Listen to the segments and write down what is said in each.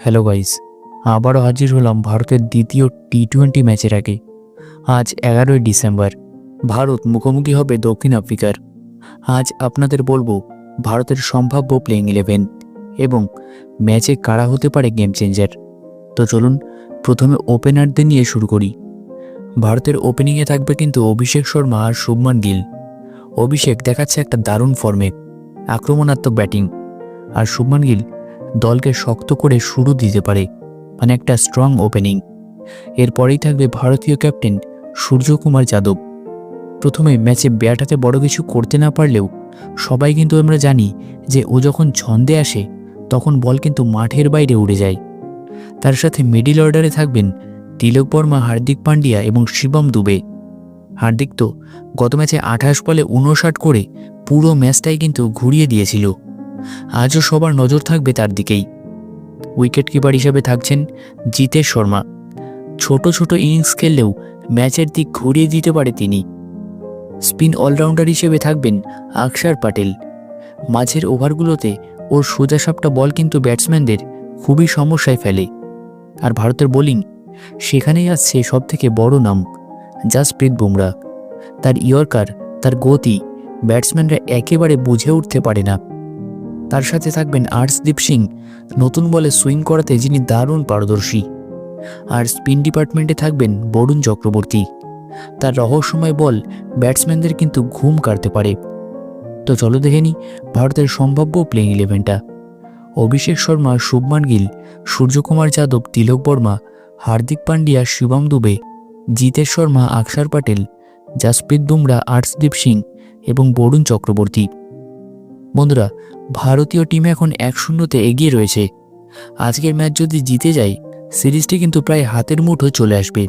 Hello guys, আবারও হাজির হলাম ভারতের দ্বিতীয় টি-20 ম্যাচের আগে। আজ 11ই ডিসেম্বর ভারত মুখোমুখি হবে দক্ষিণ আফ্রিকার। আজ আপনাদের বলবো ভারতের সম্ভাব্য প্লেইং 11 এবং ম্যাচে কারা হতে পারে গেম চেঞ্জার। তো চলুন প্রথমে ওপেনারদের নিয়ে শুরু করি। ভারতের ওপেনিংয়ে থাকবে কিন্তু অভিষেক শর্মা আর শুভমান গিল। অভিষেক দেখাচ্ছে একটা দারুণ ফর্মে, আক্রমণাত্মক ব্যাটিং, আর শুভমান গিল দলকে শক্ত করে শুরু দিতে পারে, মানে একটা স্ট্রং ওপেনিং। এরপরেই থাকবে ভারতীয় ক্যাপ্টেন সূর্যকুমার যাদব। প্রথমে ম্যাচে ব্যাট হাতে বড় কিছু করতে না পারলেও সবাই কিন্তু আমরা জানি যে ও যখন ছন্দে আসে তখন বল কিন্তু মাঠের বাইরে উড়ে যায়। তার সাথে মিডিল অর্ডারে থাকবেন তিলক বর্মা, হার্দিক পান্ডিয়া এবং শিবম দুবে। হার্দিক তো গত ম্যাচে 28 বলে 59 করে পুরো ম্যাচটাই কিন্তু ঘুরিয়ে দিয়েছিল। আজও সবার নজর থাকবে তার দিকেই। উইকেট কিপার হিসেবে থাকছেন জিতেশ শর্মা। ছোট ছোট ইনিংস খেললেও ম্যাচের দিক ঘুরিয়ে দিতে পারে তিনি। স্পিন অলরাউন্ডার হিসেবে থাকবেন আকসার প্যাটেল। মাঝের ওভারগুলোতে ওর সোজাসাপটা বল কিন্তু ব্যাটসম্যানদের খুবই সমস্যায় ফেলে। আর ভারতের বোলিং, সেখানেই আসছে সবথেকে বড় নাম জাসপ্রীত বুমরা। তার ইয়র্কার, তার গতি ব্যাটসম্যানরা একেবারে বুঝে উঠতে পারে না। তার সাথে থাকবেন আর্শদীপ সিং, নতুন বলে সুইং করাতে যিনি দারুণ পারদর্শী। আর স্পিন ডিপার্টমেন্টে থাকবেন বরুণ চক্রবর্তী। তার রহস্যময় বল ব্যাটসম্যানদের কিন্তু ঘুম কাটতে পারে। তো চলো দেখে নিই ভারতের সম্ভাব্য প্লেইং 11টা। অভিষেক শর্মা, শুভমান গিল, সূর্যকুমার যাদব, তিলক বর্মা, হার্দিক পান্ডিয়া, শিবম দুবে, জিতেশ শর্মা, আকসার প্যাটেল, জাসপ্রীত বুমরা, আর্শদীপ সিং এবং বরুণ চক্রবর্তী। বন্ধুরা, ভারতীয় টিম এখন 1-0-তে এগিয়ে রয়েছে। আজকের ম্যাচ যদি জিতে যায় সিরিজটি কিন্তু প্রায় হাতের মুঠোয় চলে আসবে।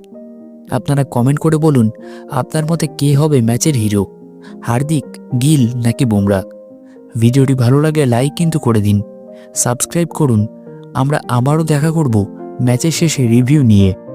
আপনারা কমেন্ট করে বলুন আপনার মতে কে হবে ম্যাচের হিরো, হার্দিক, গিল নাকি বুমরা। ভিডিওটি ভালো লাগে লাইক কিন্তু করে দিন, সাবস্ক্রাইব করুন। আমরা আবারও দেখা করব ম্যাচের শেষে রিভিউ নিয়ে।